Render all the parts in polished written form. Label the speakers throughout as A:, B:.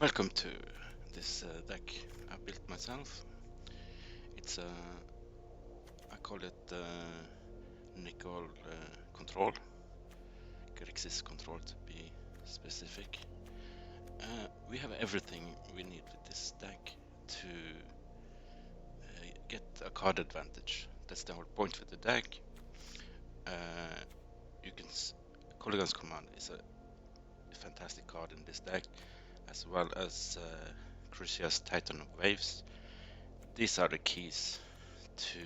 A: Welcome to this deck I built myself. It's I call it Nicol Control, Crucias Control to be specific. We have everything we need with this deck to get a card advantage. That's the whole point with the deck. You can Kolaghan's command is a fantastic card in this deck, as well as Crucias Titan of Waves. These are the keys to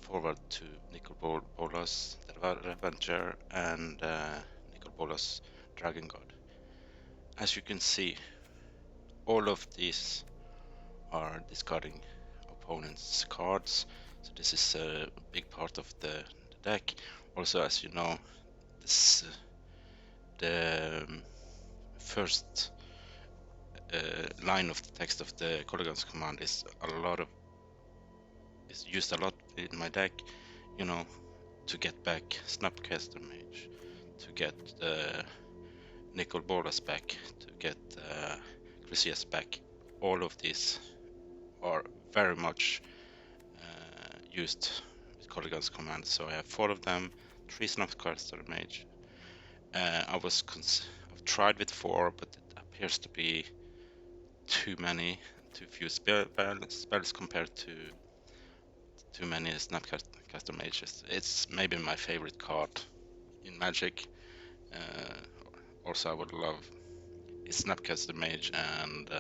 A: forward to Nicol Bolas, the Ravager, and Nicol Bolas, Dragon God. As you can see, all of these are discarding opponent's cards, so this is a big part of the deck. Also, as you know, this the first line of the text of the Kolaghan's command is used a lot in my deck, you know, to get back Snapcaster Mage, to get Nicol Bolas back, to get Crucias back. All of these are very much used with Kolaghan's command. So I have 4 of them, 3 Snapcaster Mage. I've tried with 4, but it appears to be too few spells compared to too many Snapcaster Mages. It's maybe my favorite card in Magic. Also, I would love Snapcaster Mage and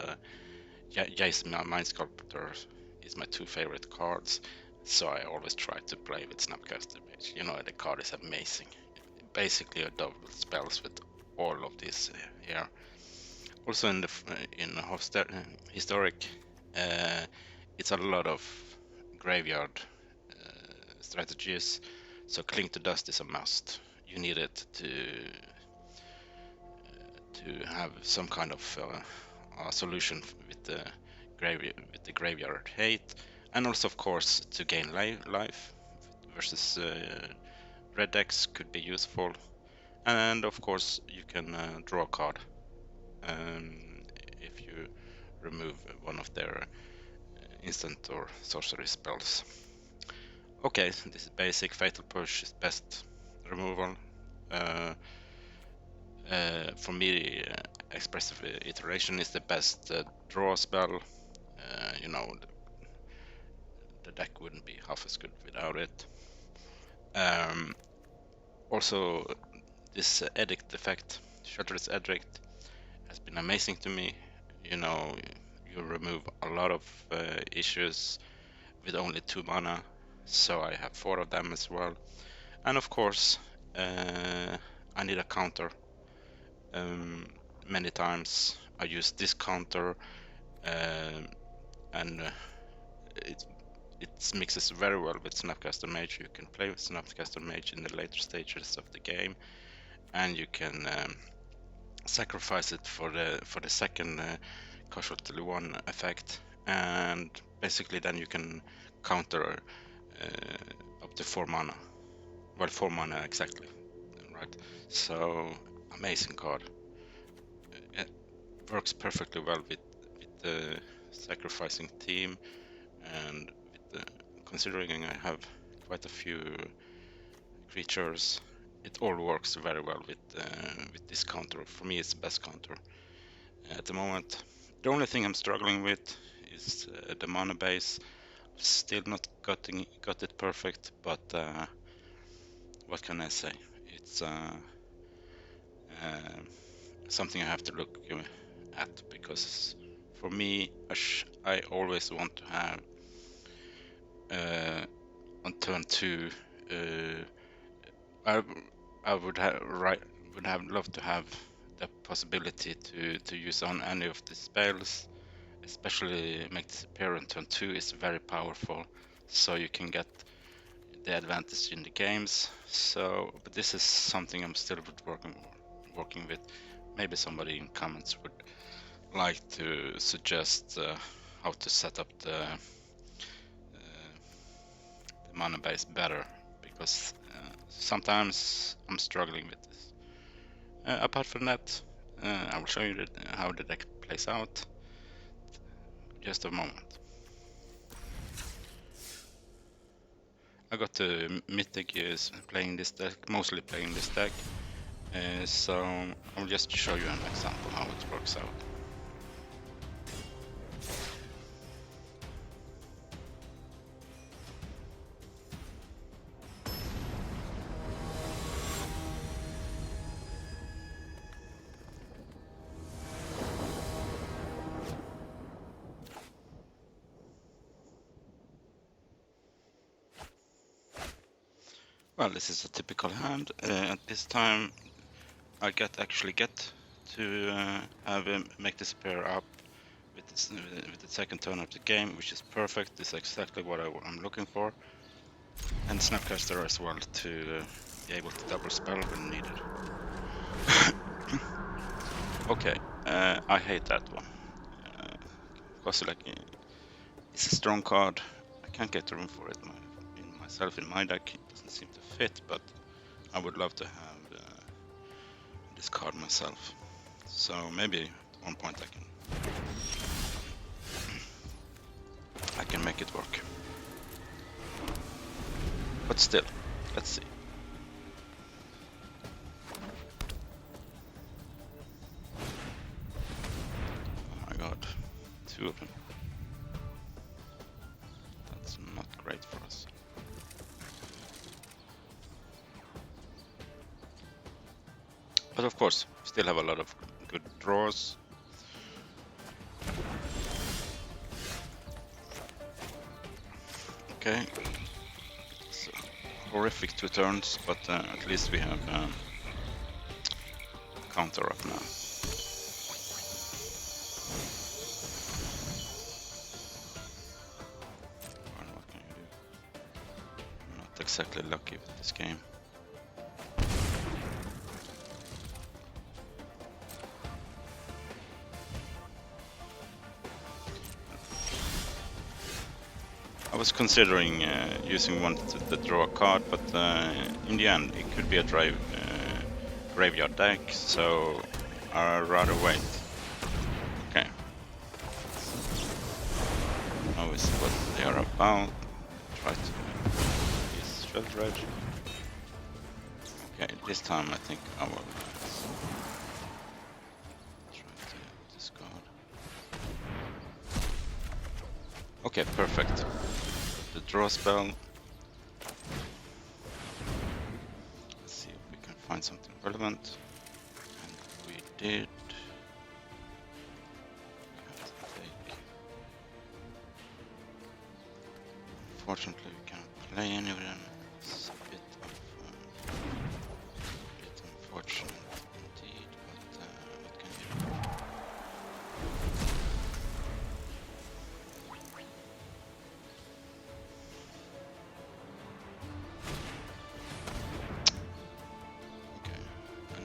A: Jace Mind Sculptor is my 2 favorite cards. So I always try to play with Snapcaster Mage. You know, the card is amazing. Basically a double spells with all of these here. Also in the historic, it's a lot of graveyard strategies. So Cling to Dust is a must. You need it to have some kind of solution with the graveyard hate, and also of course to gain life versus red decks could be useful, and of course you can draw a card if you remove one of their instant or sorcery spells. Okay, so this is basic. Fatal Push is best removal. For me, Expressive Iteration is the best draw spell. You know, the deck wouldn't be half as good without it. Also, this Edict effect, Sheoldred's Edict, has been amazing to me. You know, you remove a lot of issues with only 2 mana, so I have 4 of them as well. And of course, I need a counter. Many times I use this counter, and it mixes very well with Snapcaster Mage. You can play with Snapcaster Mage in the later stages of the game, and you can sacrifice it for the second Casualty 1 effect, and basically then you can counter up to 4 mana. Well, 4 mana exactly, right? So amazing card. It works perfectly well with the sacrificing team, and considering I have quite a few creatures, it all works very well with this counter. For me, it's the best counter at the moment. The only thing I'm struggling with is the mana base. Still not got it perfect, but what can I say? It's something I have to look at, because for me, I always want to have on turn 2. I would have loved to have the possibility to use on any of the spells, especially make disappear on turn 2 is very powerful, so you can get the advantage in the games. So, but this is something I'm still working with. Maybe somebody in comments would like to suggest how to set up the mana base better, because sometimes I'm struggling with this. Apart from that, I will show you how the deck plays out. Just a moment. I got the Mythic is playing this deck, mostly playing this deck. So I'll just show you an example how it works out. Well, this is a typical hand. At this time, I actually get to make this pair up with the second turn of the game, which is perfect. This is exactly what I'm looking for. And Snapcaster as well to be able to double spell when needed. Okay, I hate that one. Because it's a strong card. I can't get room for it myself in my deck. It doesn't seem to fit, but I would love to have this card myself. So maybe at one point I can make it work. But still, let's see. Oh my god, 2 of them. That's not great for us. But of course, we still have a lot of good draws. Okay, so horrific 2 turns, but at least we have counter up now. Well, what can you do? I'm not exactly lucky with this game. I was considering using one to draw a card, but in the end it could be a graveyard deck, so I'd rather wait. Okay. Now we see what they are about. Try to use Sheoldred. Okay, this time I think I will try to discard. Okay, perfect. The draw spell. Let's see if we can find something relevant. And we did. Unfortunately, we can't play any of them. It's a bit unfortunate indeed, but what can you do?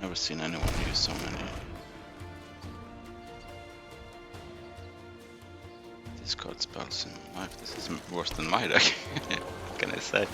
A: Never seen anyone use so many discard spells in my life. This is worse than my deck. What can I say?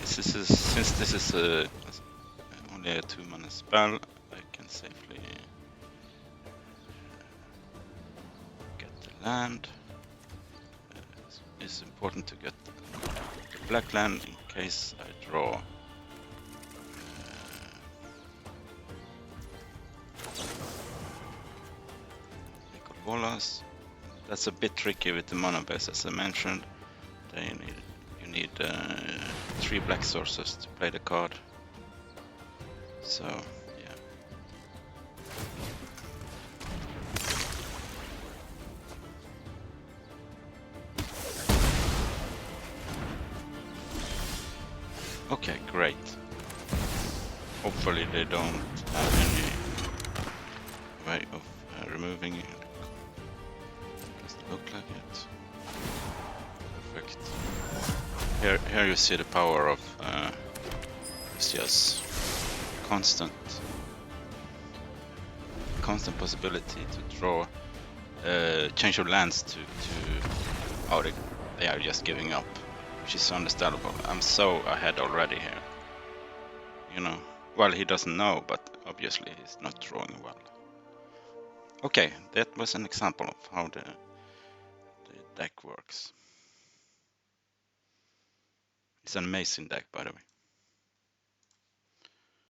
A: Since this is only a 2-mana spell, I can safely get the land. It's important to get the black land in case I draw Nicol Bolas. That's a bit tricky with the mana base, as I mentioned. You need 3 black sources to play the card. So, yeah. Okay, great. Hopefully they don't have any way of removing it. Doesn't look like it. Edict. Here you see the power of Crucias. Constant possibility to draw change of lands to oh, they are just giving up, which is understandable. I'm so ahead already here, you know. Well, he doesn't know, but obviously he's not drawing well. Okay, that was an example of how the deck works. It's an amazing deck, by the way.